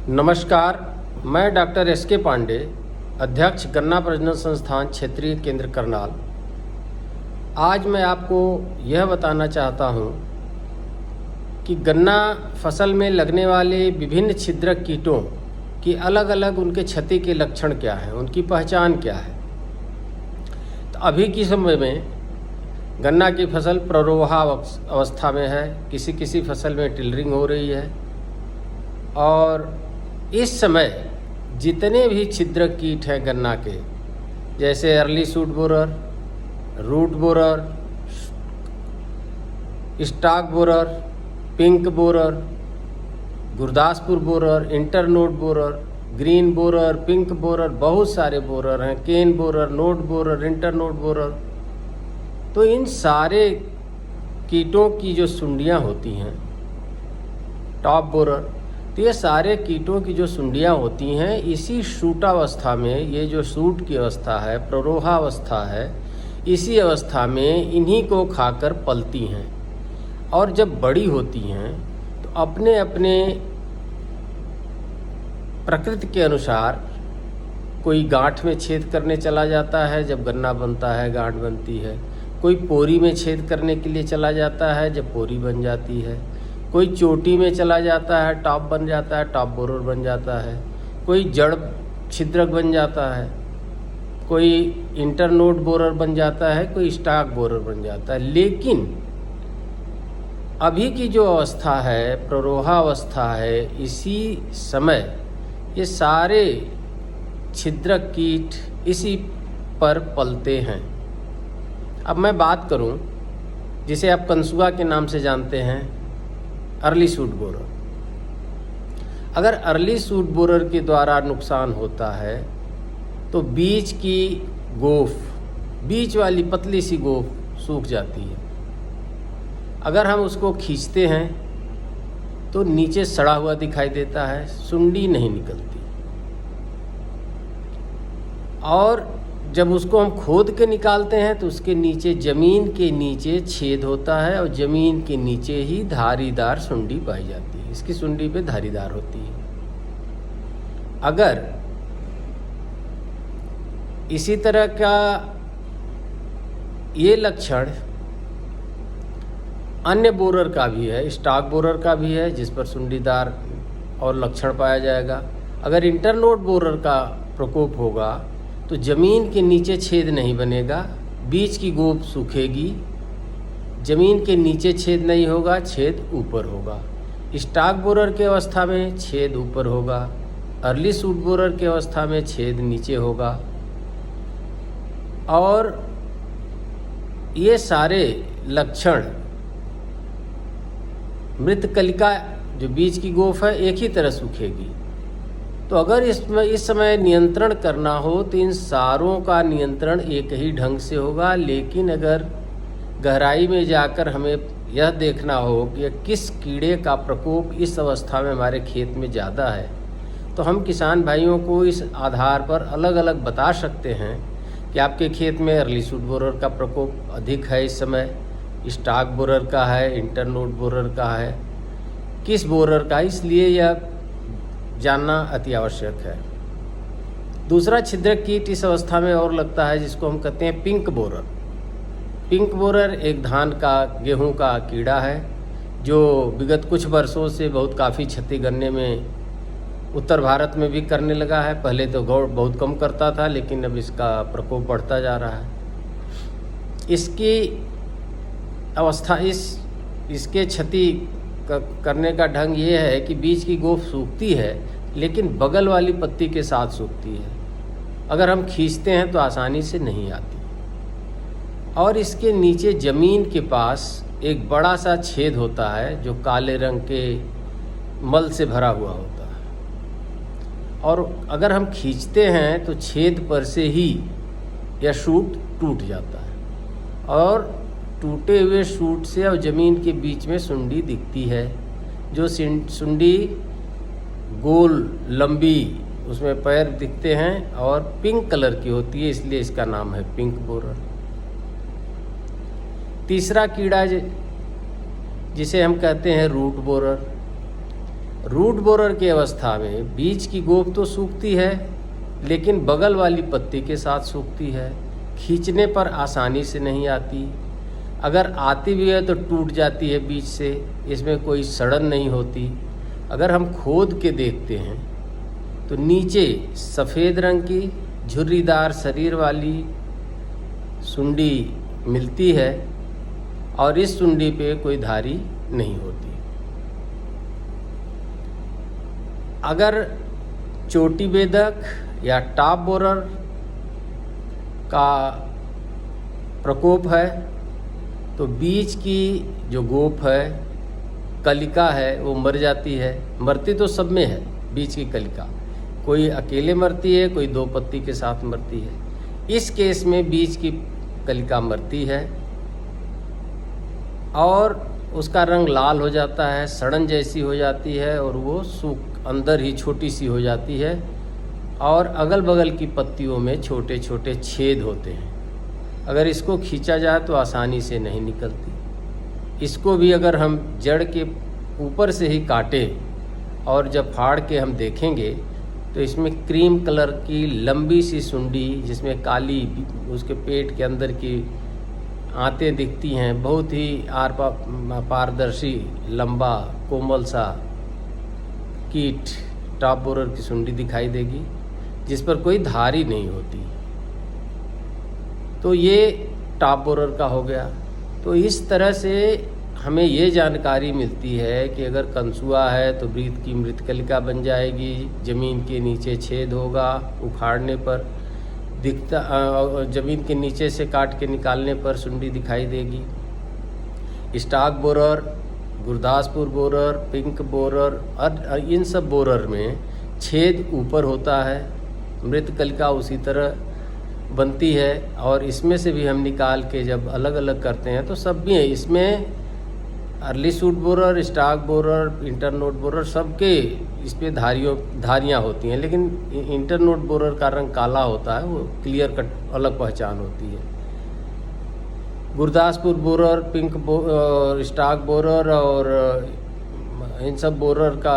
नमस्कार, मैं doctor S K. Pandey, अध्यक्ष गन्ना प्रजनन संस्थान क्षेत्रीय केंद्र करनाल। आज मैं आपको यह बताना चाहता हूँ कि गन्ना फसल में लगने वाले विभिन्न छिद्रक कीटों की अलग अलग उनके क्षति के लक्षण क्या हैं, उनकी पहचान क्या है। तो अभी के समय में गन्ना की फसल प्ररोहा अवस्था में है, किसी किसी फसल में टिलरिंग हो रही है और इस समय जितने भी छिद्रक कीट हैं गन्ना के, जैसे early shoot borer, root borer, stock borer, pink borer, Gurdaspur borer, internode borer, green borer, pink borer, बहुत सारे बोरर हैं, cane borer, node borer, internode borer. तो इन सारे कीटों की जो सुंडियां होती हैं, टॉप बोरर, तो ये सारे कीटों की जो सुंडियां होती हैं इसी शूटावस्था में, ये जो शूट की अवस्था है, प्ररोहावस्था है, इसी अवस्था में इन्हीं को खाकर पलती हैं और जब बड़ी होती हैं तो अपने अपने प्रकृति के अनुसार कोई गांठ में छेद करने चला जाता है, जब गन्ना बनता है गांठ बनती है। कोई पोरी में छेद करने के लिए चला जाता है, जब पोरी बन जाती है। कोई चोटी में चला जाता है, टॉप बन जाता है, टॉप बोरर बन जाता है। कोई जड़ छिद्रक बन जाता है, कोई इंटरनोड बोरर बन जाता है, कोई स्टॉक बोरर बन जाता है। लेकिन अभी की जो अवस्था है, प्ररोहा अवस्था है, इसी समय ये सारे छिद्रक कीट इसी पर पलते हैं। अब मैं बात करूं, जिसे आप कंसुआ के नाम से जानते हैं, अर्ली शूट बोरर। अगर अर्ली शूट बोरर के द्वारा नुकसान होता है तो बीज की गोफ, बीज वाली पतली सी गोफ सूख जाती है। अगर हम उसको खींचते हैं तो नीचे सड़ा हुआ दिखाई देता है, सुंडी नहीं निकलती। और जब उसको हम खोद के निकालते हैं तो उसके नीचे, ज़मीन के नीचे छेद होता है और ज़मीन के नीचे ही धारीदार सुंडी पाई जाती है। इसकी सुंडी पे धारीदार होती है। अगर इसी तरह का ये लक्षण अन्य बोरर का भी है, स्टॉक बोरर का भी है, जिस पर सुंडीदार और लक्षण पाया जाएगा। अगर इंटरनोड बोरर का प्रकोप होगा तो ज़मीन के नीचे छेद नहीं बनेगा, बीज की गोप सूखेगी, ज़मीन के नीचे छेद नहीं होगा, छेद ऊपर होगा। स्टॉक बोरर के अवस्था में छेद ऊपर होगा, अर्ली शूट बोरर के अवस्था में छेद नीचे होगा। और ये सारे लक्षण मृतकलिका, जो बीज की गोफ है, एक ही तरह सूखेगी। तो अगर इस समय नियंत्रण करना हो तो इन सारों का नियंत्रण एक ही ढंग से होगा। लेकिन अगर गहराई में जाकर हमें यह देखना हो कि किस कीड़े का प्रकोप इस अवस्था में हमारे खेत में ज़्यादा है, तो हम किसान भाइयों को इस आधार पर अलग अलग बता सकते हैं कि आपके खेत में अर्ली शूट बोरर का प्रकोप अधिक है इस समय, स्टॉक बोरर का है, इंटरनोड बोरर का है, किस बोरर का। इसलिए यह जानना अति आवश्यक है। दूसरा छिद्रक कीट इस अवस्था में और लगता है, जिसको हम कहते हैं पिंक बोरर। पिंक बोरर एक धान का, गेहूं का कीड़ा है जो विगत कुछ वर्षों से काफ़ी क्षति गन्ने में उत्तर भारत में भी करने लगा है। पहले तो गौड़ बहुत कम करता था, लेकिन अब इसका प्रकोप बढ़ता जा रहा है। इसकी अवस्था, इसके क्षति करने का ढंग ये है कि बीज की गोफ सूखती है, लेकिन बगल वाली पत्ती के साथ सूखती है। अगर हम खींचते हैं तो आसानी से नहीं आती। और इसके नीचे ज़मीन के पास एक बड़ा सा छेद होता है जो काले रंग के मल से भरा हुआ होता है। और अगर हम खींचते हैं तो छेद पर से ही यह शूट टूट जाता है और टूटे हुए शूट से और ज़मीन के बीच में सुंडी दिखती है, जो सुंडी गोल लंबी, उसमें पैर दिखते हैं और पिंक कलर की होती है, इसलिए इसका नाम है पिंक बोरर। तीसरा कीड़ा जिसे हम कहते हैं रूट बोरर। रूट बोरर की अवस्था में बीज की गोफ तो सूखती है, लेकिन बगल वाली पत्ती के साथ सूखती है, खींचने पर आसानी से नहीं आती। अगर आती भी है तो टूट जाती है बीच से, इसमें कोई सड़न नहीं होती। अगर हम खोद के देखते हैं तो नीचे सफ़ेद रंग की झुर्रीदार शरीर वाली सुंडी मिलती है और इस सुंडी पे कोई धारी नहीं होती। अगर चोटी बेधक या टॉप बोरर का प्रकोप है तो बीज की जो गोफ है, कलिका है, वो मर जाती है। मरती तो सब में है बीज की कलिका, कोई अकेले मरती है, कोई दो पत्ती के साथ मरती है। इस केस में बीज की कलिका मरती है और उसका रंग लाल हो जाता है, सड़न जैसी हो जाती है और वो सूख अंदर ही छोटी सी हो जाती है और अगल बगल की पत्तियों में छोटे छोटे छेद होते हैं। अगर इसको खींचा जाए तो आसानी से नहीं निकलती। इसको भी अगर हम जड़ के ऊपर से ही काटें और जब फाड़ के हम देखेंगे तो इसमें क्रीम कलर की लंबी सी सुंडी, जिसमें काली उसके पेट के अंदर की आंतें दिखती हैं, बहुत ही पारदर्शी लंबा कोमल सा कीट टॉप बोरर की सुंडी दिखाई देगी, जिस पर कोई धारी नहीं होती। तो ये टॉप बोरर का हो गया। तो इस तरह से हमें ये जानकारी मिलती है कि अगर कंसुआ है तो वृत्त की मृतकलिका बन जाएगी, ज़मीन के नीचे छेद होगा, उखाड़ने पर दिखता, ज़मीन के नीचे से काट के निकालने पर सुंडी दिखाई देगी। Stock borer, Gurdaspur borer, pink borer और इन सब बोरर में छेद ऊपर होता है, मृतकलिका उसी तरह बनती है और इसमें से भी हम निकाल के जब अलग अलग करते हैं तो सब भी हैं। इसमें early shoot borer, stock borer, internode borer सबके इस पे धारियाँ होती हैं, लेकिन इंटरनोड बोरर का रंग काला होता है, वो क्लियर कट अलग पहचान होती है। Gurdaspur borer, pink stock borer और इन सब बोरर का,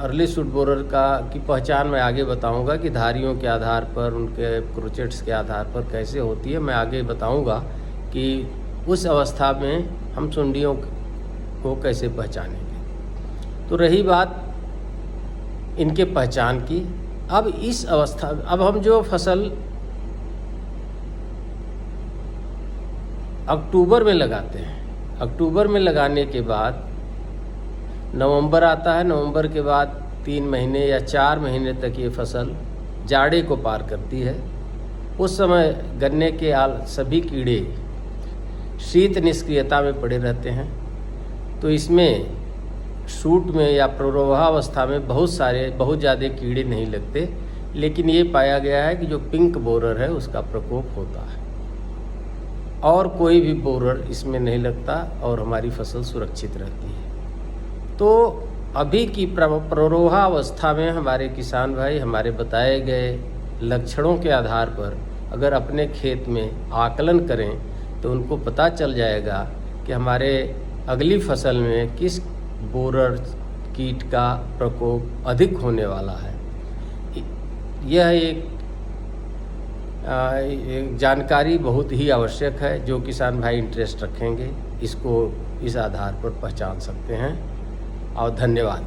अर्ली शूट बोरर का की पहचान मैं आगे बताऊंगा कि धारियों के आधार पर, उनके क्रोचेट्स के आधार पर कैसे होती है। मैं आगे बताऊंगा कि उस अवस्था में हम सुंडियों को कैसे पहचानेंगे। तो रही बात इनके पहचान की। अब इस अवस्था, अब हम जो फसल अक्टूबर में लगाते हैं, अक्टूबर में लगाने के बाद नवंबर आता है, नवंबर के बाद 3 महीने या 4 महीने तक ये फसल जाड़े को पार करती है। उस समय गन्ने के सभी कीड़े शीत निष्क्रियता में पड़े रहते हैं, तो इसमें शूट में या प्ररोहावस्था में बहुत ज़्यादा कीड़े नहीं लगते, लेकिन ये पाया गया है कि जो पिंक बोरर है उसका प्रकोप होता है और कोई भी बोरर इसमें नहीं लगता और हमारी फसल सुरक्षित रहती है। तो अभी की प्ररोहावस्था में हमारे किसान भाई हमारे बताए गए लक्षणों के आधार पर अगर अपने खेत में आकलन करें तो उनको पता चल जाएगा कि हमारे अगली फसल में किस बोरर कीट का प्रकोप अधिक होने वाला है। यह एक जानकारी बहुत ही आवश्यक है, जो किसान भाई इंटरेस्ट रखेंगे इसको इस आधार पर पहचान सकते हैं। और धन्यवाद।